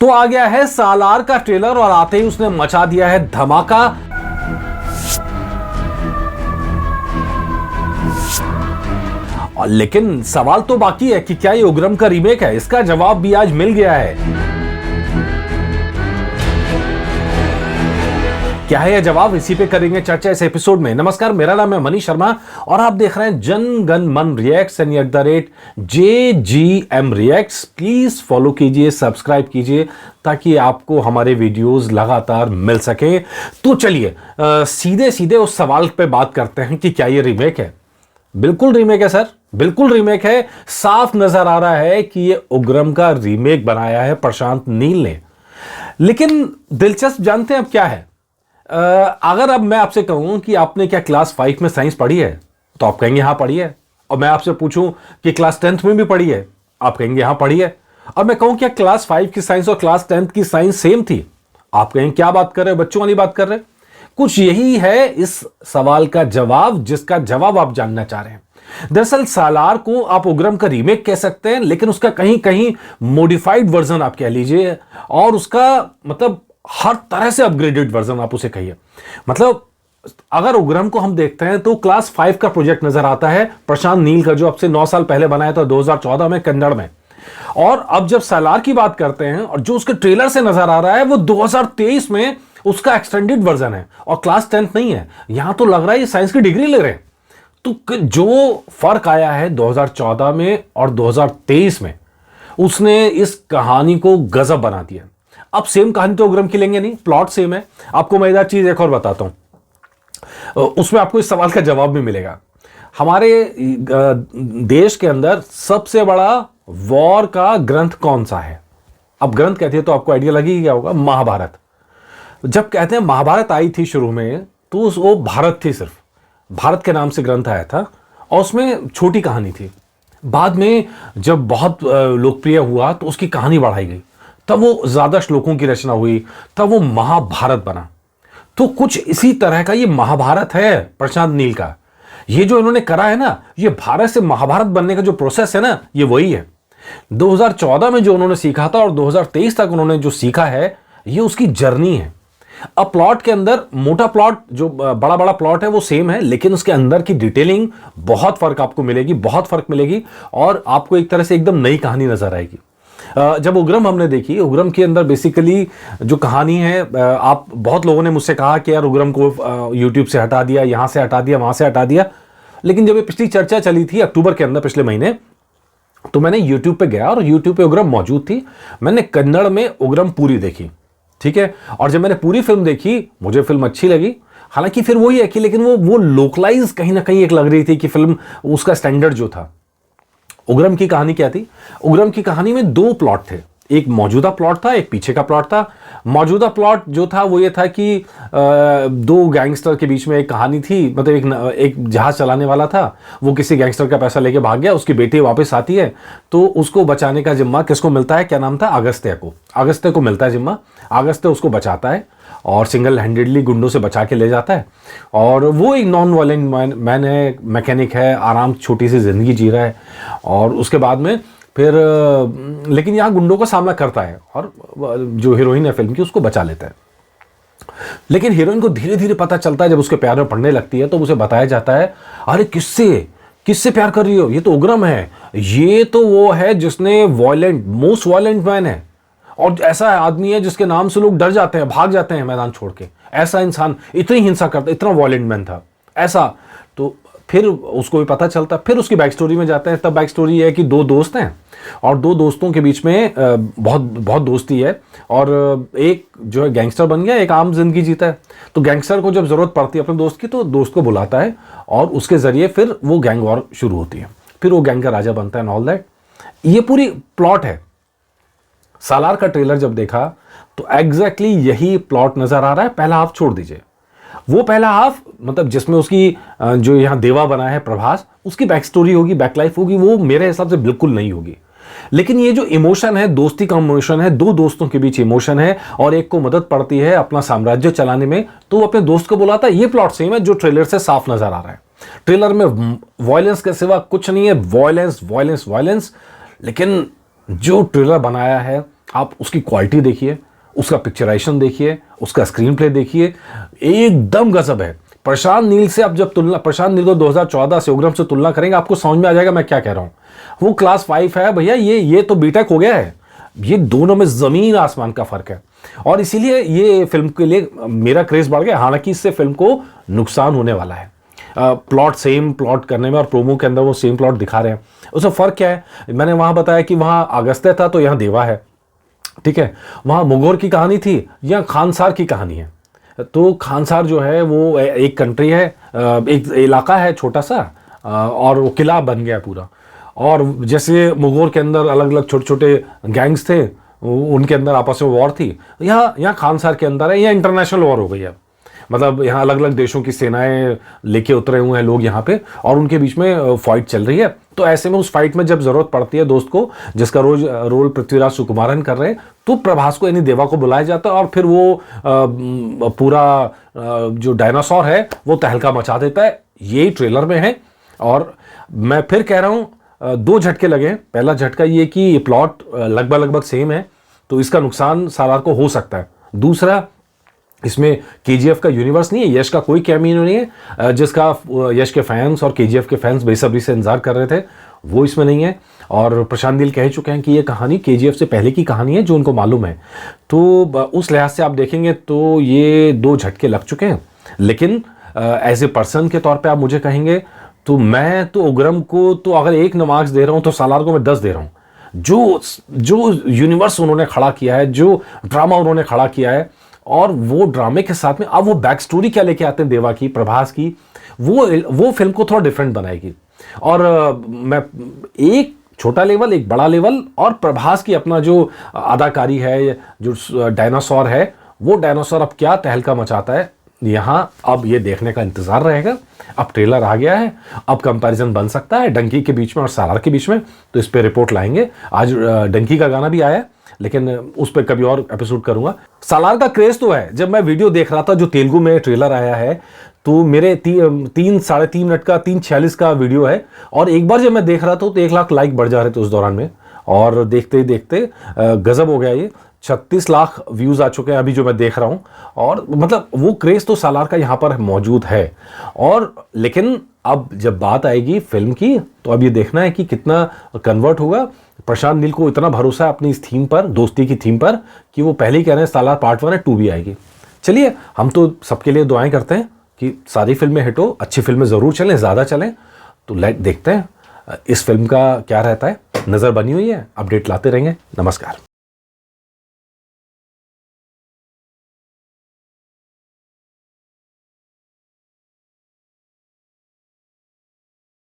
तो आ गया है सालार का ट्रेलर और आते ही उसने मचा दिया है धमाका। और लेकिन सवाल तो बाकी है कि क्या ये उग्रम का रीमेक है। इसका जवाब भी आज मिल गया है। क्या है यह जवाब, इसी पे करेंगे चर्चा इस एपिसोड में। नमस्कार, मेरा नाम है मनीष शर्मा और आप देख रहे हैं जन गण मन reacts and JGM reacts. Please follow कीजिए, सब्सक्राइब कीजिए ताकि आपको हमारे वीडियोस लगातार मिल सके। तो चलिए सीधे सीधे उस सवाल पे बात करते हैं कि क्या ये रीमेक है। बिल्कुल रीमेक है सर, बिल्कुल रीमेक है। साफ नजर आ रहा है कि ये उग्रम का रीमेक बनाया है प्रशांत नील ने। लेकिन दिलचस्प जानते हैं अब क्या है। अगर अब मैं आपसे कहूं कि आपने क्या क्लास 5 में साइंस पढ़ी है तो आप कहेंगे हाँ पढ़ी है। और मैं आपसे पूछूं कि क्लास 10th में भी पढ़ी है, आप कहेंगे हाँ पढ़ी है। और मैं कहूं क्या क्लास 5 की साइंस और क्लास 10th की साइंस सेम थी, आप कहेंगे क्या बात कर रहे हो, बच्चों वाली बात कर रहे हैं। कुछ यही है इस सवाल का जवाब, जिसका जवाब आप जानना चाह रहे हैं। दरअसल सालार को आप उग्रम का रीमेक कह सकते हैं, लेकिन उसका कहीं कहीं मॉडिफाइड वर्जन आप कह लीजिए, और उसका मतलब हर तरह से अपग्रेडेड वर्जन आप उसे कहिए। मतलब अगर उग्रम को हम देखते हैं तो क्लास 5 का प्रोजेक्ट नजर आता है प्रशांत नील का, जो अब से 9 साल पहले बनाया था 2014 में कन्नड़ में। और अब जब सालार की बात करते हैं और जो उसके ट्रेलर से नजर आ रहा है वो 2023 में उसका एक्सटेंडेड वर्जन है और क्लास 10th नहीं है। यहां तो लग रहा है ये साइंस की डिग्री ले रहे हैं। तो जो फर्क आया है 2014 में और 2023 में, उसने इस कहानी को गजब बना दिया। अब सेम कहानी तो उग्रम की लेंगे नहीं, प्लॉट सेम है। आपको मजेदार चीज एक और बताता हूं, उसमें आपको इस सवाल का जवाब भी मिलेगा। हमारे देश के अंदर सबसे बड़ा वॉर का ग्रंथ कौन सा है? अब ग्रंथ कहते हैं तो आपको आइडिया लगी ही क्या होगा, महाभारत। जब कहते हैं महाभारत आई थी शुरू में तो वो भारत थी, सिर्फ भारत के नाम से ग्रंथ आया था और उसमें छोटी कहानी थी। बाद में जब बहुत लोकप्रिय हुआ तो उसकी कहानी बढ़ाई गई, तब वो ज्यादा श्लोकों की रचना हुई, तब वो महाभारत बना। तो कुछ इसी तरह का ये महाभारत है प्रशांत नील का। ये जो इन्होंने करा है ना, ये भारत से महाभारत बनने का जो प्रोसेस है ना, ये वही है। 2014 में जो उन्होंने सीखा था और 2023 तक उन्होंने जो सीखा है, ये उसकी जर्नी है। अब प्लॉट के अंदर मोटा प्लॉट, जो बड़ा बड़ा प्लॉट है वो सेम है, लेकिन उसके अंदर की डिटेलिंग बहुत फर्क आपको मिलेगी, बहुत फर्क मिलेगी और आपको एक तरह से एकदम नई कहानी नजर आएगी। जब उग्रम हमने देखी, उग्रम के अंदर बेसिकली जो कहानी है, आप बहुत लोगों ने मुझसे कहा कि यार उग्रम को यूट्यूब से हटा दिया, यहां से हटा दिया, वहां से हटा दिया। लेकिन जब ये पिछली चर्चा चली थी अक्टूबर के अंदर पिछले महीने, तो मैंने यूट्यूब पे गया और यूट्यूब पे उग्रम मौजूद थी। मैंने कन्नड़ में उग्रम पूरी देखी, ठीक है। और जब मैंने पूरी फिल्म देखी, मुझे फिल्म अच्छी लगी। हालांकि फिर वही है कि लेकिन वो लोकलाइज कहीं ना कहीं एक लग रही थी कि फिल्म, उसका स्टैंडर्ड जो था। उग्रम की कहानी क्या थी? उग्रम की कहानी में 2 प्लॉट थे, एक मौजूदा प्लॉट था, एक पीछे का प्लॉट था। मौजूदा प्लॉट जो था वो ये था कि 2 गैंगस्टर के बीच में एक कहानी थी। मतलब एक जहाज चलाने वाला था, वो किसी गैंगस्टर का पैसा लेके भाग गया, उसकी बेटी वापस आती है तो उसको बचाने का जिम्मा किसको मिलता है? क्या नाम था? अगस्त्य को। अगस्त्य को मिलता है जिम्मा। अगस्त्य उसको बचाता है और सिंगल हैंडेडली गुंडों से बचा के ले जाता है। और वो एक नॉन वायलेंट मैन है, मैकेनिक है, आराम छोटी सी जिंदगी जी रहा है। और उसके बाद में फिर लेकिन यहाँ गुंडों का सामना करता है और जो हीरोइन है फिल्म की उसको बचा लेता है। लेकिन हीरोइन को धीरे धीरे पता चलता है, जब उसके प्यार में पड़ने लगती है तो उसे बताया जाता है, अरे किससे प्यार कर रही हो? ये तो उग्रम है, ये तो वो है जिसने मोस्ट वायलेंट मैन है और ऐसा आदमी है जिसके नाम से लोग डर जाते हैं, भाग जाते हैं मैदान छोड़ के। ऐसा इंसान इतनी हिंसा करता, इतना वायलेंट मैन था ऐसा। तो फिर उसको भी पता चलता, फिर उसकी बैक स्टोरी में जाते हैं। तब बैक स्टोरी है कि 2 दोस्त हैं और 2 दोस्तों के बीच में बहुत दोस्ती है और एक जो है गैंगस्टर बन गया, एक आम जिंदगी जीता है। तो गैंगस्टर को जब जरूरत पड़ती है अपने दोस्त की तो दोस्त को बुलाता है और उसके जरिए फिर वो गैंग वॉर शुरू होती है, फिर वो गैंग का राजा बनता है एंड ऑल दैट। ये पूरी प्लॉट है। सालार का ट्रेलर जब देखा तो एग्जैक्टली यही प्लॉट नजर आ रहा है। पहला हाफ छोड़ दीजिए, वो पहला हाफ मतलब जिसमें उसकी जो यहां देवा बना है प्रभास, उसकी बैक स्टोरी होगी, बैक लाइफ होगी, वो मेरे हिसाब से बिल्कुल नहीं होगी। लेकिन ये जो इमोशन है, दोस्ती का इमोशन है, 2 दोस्तों के बीच इमोशन है और एक को मदद पड़ती है अपना साम्राज्य चलाने में, तो वो अपने दोस्त को बुलाता है। ये प्लॉट सेम है जो ट्रेलर से साफ नजर आ रहा है। ट्रेलर में वॉयलेंस के सिवा कुछ नहीं है, वॉयलेंस वॉयलेंस वॉयलेंस। लेकिन जो ट्रेलर बनाया है आप उसकी क्वालिटी देखिए, उसका पिक्चराइजेशन देखिए, उसका स्क्रीन प्ले देखिए, एकदम गजब है। प्रशांत नील से आप जब तुलना, प्रशांत नील को 2014 से उग्रम से तुलना करेंगे, आपको समझ में आ जाएगा मैं क्या कह रहा हूं। वो क्लास 5 है भैया, ये तो बीटेक हो गया है। ये दोनों में जमीन आसमान का फर्क है, और इसीलिए ये फिल्म के लिए मेरा क्रेज बढ़ गया। हालांकि इससे फिल्म को नुकसान होने वाला है। प्लॉट सेम प्लॉट करने में और प्रोमो के अंदर वो सेम प्लॉट दिखा रहे हैं, उसमें फर्क क्या है? मैंने वहां बताया कि वहां अगस्त्य था तो यहां देवा है, ठीक है। वहां मुगौर की कहानी थी, यहाँ खानसार की कहानी है। तो खानसार जो है वो एक कंट्री है, एक इलाका है छोटा सा, और वो किला बन गया पूरा। और जैसे मुगौर के अंदर अलग अलग छोटे छोटे गैंग्स थे, उनके अंदर आपस में वॉर थी, यहाँ खानसार के अंदर है, यहाँ इंटरनेशनल वॉर हो गई है। मतलब यहाँ अलग अलग देशों की सेनाएं लेके उतरे हुए हैं लोग यहाँ पे, और उनके बीच में फाइट चल रही है। तो ऐसे में उस फाइट में जब जरूरत पड़ती है दोस्त को, जिसका रोल पृथ्वीराज सुकुमारन कर रहे हैं, तो प्रभास को यानी देवा को बुलाया जाता है, और फिर वो पूरा जो डायनासोर है वो तहलका मचा देता है। यही ट्रेलर में है। और मैं फिर कह रहा हूँ, 2 झटके लगे हैं। पहला झटका ये कि ये प्लॉट लगभग सेम है, तो इसका नुकसान सालार को हो सकता है। दूसरा, इसमें केजीएफ का यूनिवर्स नहीं है, यश का कोई कैमियो नहीं है, जिसका यश के फैंस और केजीएफ के फैंस बेसब्री से इंतजार कर रहे थे, वो इसमें नहीं है। और प्रशांत नील कह चुके हैं कि ये कहानी केजीएफ से पहले की कहानी है, जो उनको मालूम है। तो उस लिहाज से आप देखेंगे तो ये 2 झटके लग चुके हैं। लेकिन एज ए पर्सन के तौर पे आप मुझे कहेंगे तो मैं तो उग्रम को तो अगर 1 मार्क्स दे रहा हूं, तो सालार को मैं 10 दे रहा हूं। जो यूनिवर्स उन्होंने खड़ा किया है, जो ड्रामा उन्होंने खड़ा किया है, और वो ड्रामे के साथ में अब वो बैक स्टोरी क्या लेके आते हैं देवा की, प्रभास की, वो फिल्म को थोड़ा डिफरेंट बनाएगी। और मैं एक छोटा लेवल, एक बड़ा लेवल, और प्रभास की अपना जो अदाकारी है, जो डायनासोर है, वो डायनासोर अब क्या तहलका मचाता है, यहां अब ये देखने का इंतजार रहेगा। अब ट्रेलर आ गया है, अब कंपैरिजन बन सकता है डंकी के बीच में और सालार के बीच में, तो इस पे रिपोर्ट लाएंगे। आज डंकी का गाना भी आया है, लेकिन उस पर कभी और एपिसोड करूंगा। सालार का क्रेज तो है। जब मैं वीडियो देख रहा था, जो तेलुगु में ट्रेलर आया है, तो मेरे 3-3.5 मिनट का 3:46 का वीडियो है, और एक बार जब मैं देख रहा था तो 1 लाख लाइक बढ़ जा रहे थे उस दौरान में, और देखते ही देखते गजब हो गया। ये 36 लाख व्यूज आ चुके हैं अभी जो मैं देख रहा हूं। और मतलब वो क्रेज तो सालार का यहां पर मौजूद है। और लेकिन अब जब बात आएगी फिल्म की, तो अब ये देखना है कि कितना कन्वर्ट होगा। प्रशांत नील को इतना भरोसा है अपनी इस थीम पर, दोस्ती की थीम पर, कि वो पहले ही कह रहे हैं सालार पार्ट 1 है, 2 भी आएगी। चलिए, हम तो सबके लिए दुआएं करते हैं कि सारी फिल्में हिट हो, अच्छी फिल्में जरूर चलें, ज्यादा चलें। तो देखते हैं इस फिल्म का क्या रहता है। नजर बनी हुई है, अपडेट लाते रहेंगे। नमस्कार।